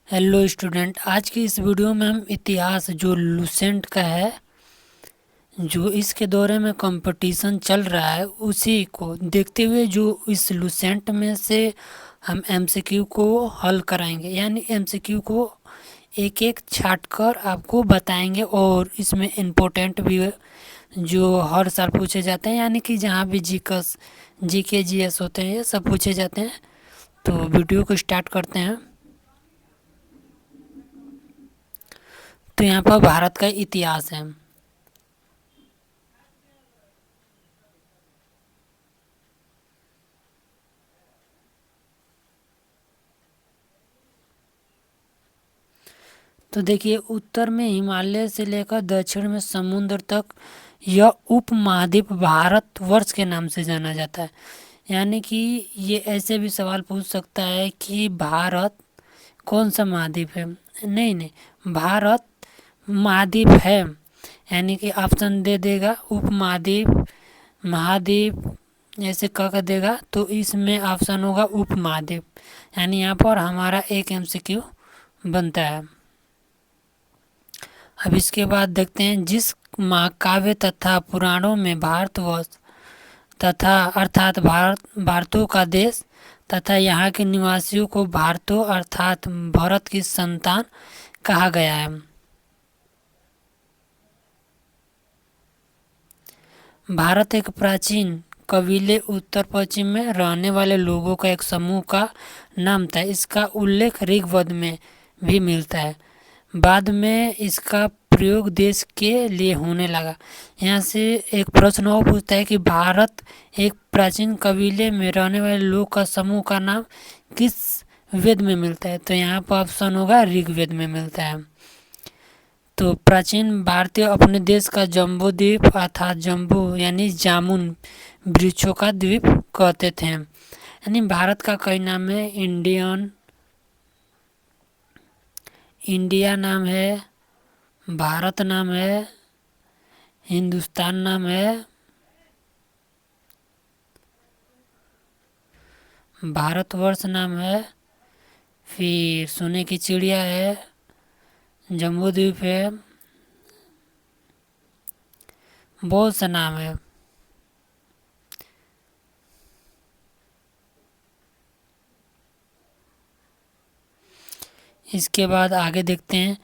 Hello student, आज की इस वीडियो में हम इतिहास जो लुसेंट का है, जो इसके दौरे में कंपटीशन चल रहा है उसी को देखते हुए जो इस लुसेंट में से हम एमसीक्यू को हल कराएंगे। यानी एमसीक्यू को एक एक छाट कर आपको बताएंगे और इसमें इम्पोर्टेंट भी जो हर साल पूछे जाते हैं, यानी कि जहाँ भी जीकस जीके जीएस होते हैं ये सब पूछे जाते हैं। तो वीडियो को स्टार्ट करते हैं। तो यहाँ पर भारत का इतिहास है। तो देखिए, उत्तर में हिमालय से लेकर दक्षिण में समुद्र तक यह उपमहाद्वीप भारतवर्ष के नाम से जाना जाता है। यानी कि ये ऐसे भी सवाल पूछ सकता है कि भारत कौन सा महाद्वीप है। नहीं नहीं, भारत महाद्वीप है। यानी कि ऑप्शन दे देगा उपमहाद्वीप, महाद्वीप, ऐसे कह देगा तो इसमें ऑप्शन होगा उपमहाद्वीप। यानी यहाँ पर हमारा एक एमसीक्यू बनता है। अब इसके बाद देखते हैं, जिस महाकाव्य तथा पुराणों में भारतवर्ष तथा अर्थात भारतों का देश तथा यहाँ के निवासियों को भारतों अर्थात भरत की संतान कहा गया है। भारत एक प्राचीन कबीले उत्तर पश्चिम में रहने वाले लोगों का एक समूह का नाम था। इसका उल्लेख ऋग्वेद में भी मिलता है। बाद में इसका प्रयोग देश के लिए होने लगा। यहाँ से एक प्रश्न और पूछता है कि भारत एक प्राचीन कबीले में रहने वाले लोग का समूह का नाम किस वेद में मिलता है। तो यहाँ पर ऑप्शन होगा ऋग्वेद में मिलता है। तो प्राचीन भारतीय अपने देश का जम्बू द्वीप अर्थात जम्बू यानी जामुन वृक्षों का द्वीप कहते थे। यानी भारत का कई नाम है। इंडिया नाम है, भारत नाम है, हिंदुस्तान नाम है, भारतवर्ष नाम है, फिर सोने की चिड़िया है, जम्बू द्वीप है, बहुत सा नाम है। इसके बाद आगे देखते हैं,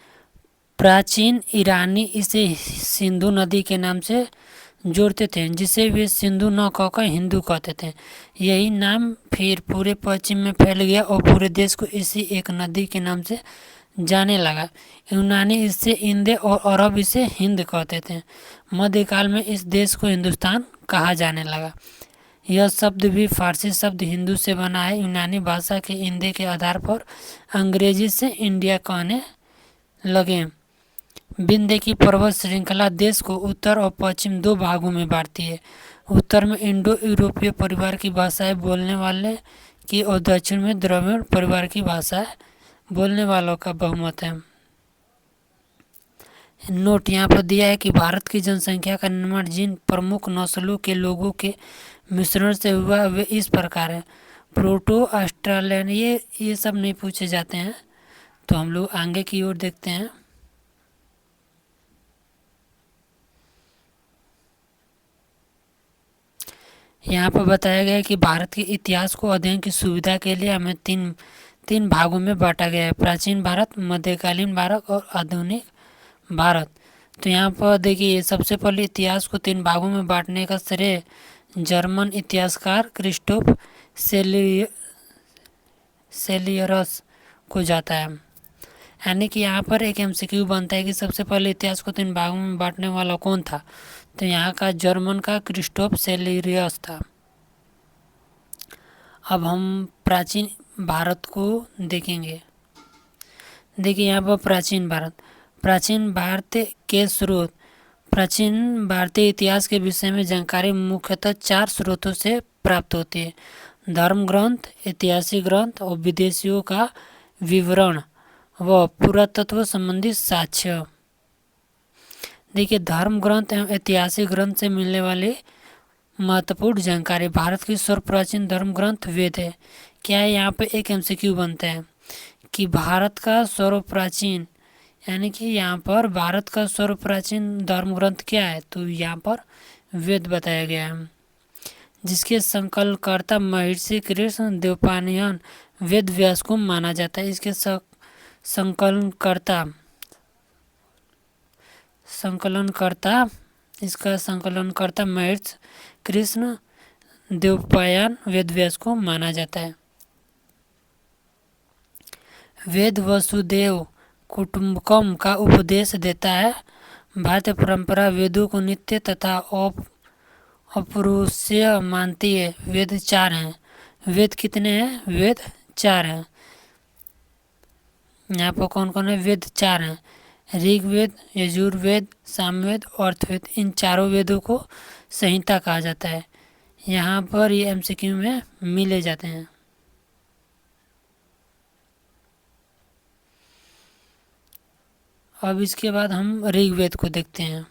प्राचीन ईरानी इसे सिंधु नदी के नाम से जोड़ते थे, जिसे वे सिंधु न कहकर हिंदू कहते थे। यही नाम फिर पूरे पश्चिम में फैल गया और पूरे देश को इसी एक नदी के नाम से जाने लगा। यूनानी इससे इंदे और अरब इसे हिंद कहते थे। मध्यकाल में इस देश को हिंदुस्तान कहा जाने लगा। यह शब्द भी फारसी शब्द हिंदू से बना है। यूनानी भाषा के इंदे के आधार पर अंग्रेजी से इंडिया कहने लगे। विंध्य की पर्वत श्रृंखला देश को उत्तर और पश्चिम दो भागों में बांटती है। उत्तर में इंडो यूरोपीय परिवार की भाषाएं बोलने वाले की और दक्षिण में द्रविड़ परिवार की भाषाएं बोलने वालों का बहुमत है। नोट यहाँ पर दिया है कि भारत की जनसंख्या का निर्माण जिन प्रमुख नस्लों के लोगों के मिश्रण से हुआ वे इस प्रकार है। प्रोटो ऑस्ट्रेलियन, ये सब नहीं पूछे जाते हैं। तो हम लोग आगे की ओर देखते हैं। यहाँ पर बताया गया है कि भारत के इतिहास को अध्ययन की सुविधा के लिए हमें तीन तीन भागों में बांटा गया है। प्राचीन भारत, मध्यकालीन भारत और आधुनिक भारत। तो यहाँ पर देखिए, सबसे पहले इतिहास को तीन भागों में बांटने का श्रेय जर्मन इतिहासकार क्रिस्टोफ सेलियरस को जाता है। यानी कि यहाँ पर एक एमसीक्यू बनता है कि सबसे पहले इतिहास को तीन भागों में बांटने वाला कौन था। तो यहाँ का जर्मन का क्रिस्टोफ सेलियरस था। अब हम प्राचीन भारत को देखेंगे। देखिए यहाँ पर प्राचीन भारत के स्रोत। प्राचीन भारतीय इतिहास के विषय में जानकारी मुख्यतः चार स्रोतों से प्राप्त होती है: धर्म ग्रंथ, ऐतिहासिक ग्रंथ और विदेशियों का विवरण व पुरातत्व संबंधी साक्ष्य। देखिए, धर्म ग्रंथ एवं ऐतिहासिक ग्रंथ से मिलने वाली महत्वपूर्ण जानकारी। भारत की सर्वप्राचीन धर्म ग्रंथ वेद है। क्या है, यहाँ पे एक एमसीक्यू बनता है कि भारत का सर्वप्राचीन, यानी कि यहाँ पर भारत का सर्वप्राचीन धर्म ग्रंथ क्या है, तो यहाँ पर वेद बताया गया है, जिसके संकलनकर्ता महर्षि कृष्ण द्वैपायन वेद व्यास को माना जाता है। इसके इसका संकलनकर्ता महर्षि कृष्ण द्वैपायन वेद व्यास को माना जाता है। वेद वसुदेव कुटुम्बकम का उपदेश देता है। भारतीय परंपरा वेदों को नित्य तथा अपौरुषेय मानती है। वेद 4 हैं। वेद कितने हैं? वेद 4 हैं। यहाँ पर कौन कौन है? वेद 4 हैं। ऋग्वेद, यजुर्वेद, सामवेद और अथर्ववेद, इन चारों वेदों को संहिता कहा जाता है। यहाँ पर ये एमसीक्यू में मिले जाते हैं। अब इसके बाद हम ऋग्वेद को देखते हैं।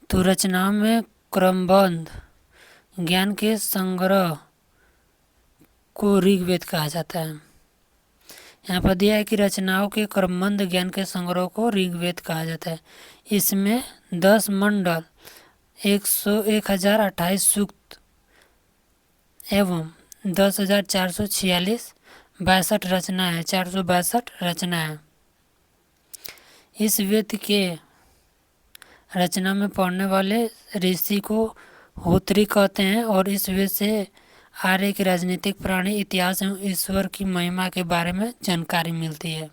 तो रचनाओं में क्रमबद्ध ज्ञान के संग्रह को ऋग्वेद कहा जाता है। यहाँ पर दिया है कि रचनाओं के क्रमबद्ध ज्ञान के संग्रह को ऋग्वेद कहा जाता है। इसमें 10 मंडल, 1028 सूक्त एवं 10,446 रचना है, 462 रचना है। इस वेद के रचना में पढ़ने वाले ऋषि को होत्री कहते हैं और इस वेद से आर्य की राजनीतिक, प्राणी, इतिहास एवं ईश्वर की महिमा के बारे में जानकारी मिलती है।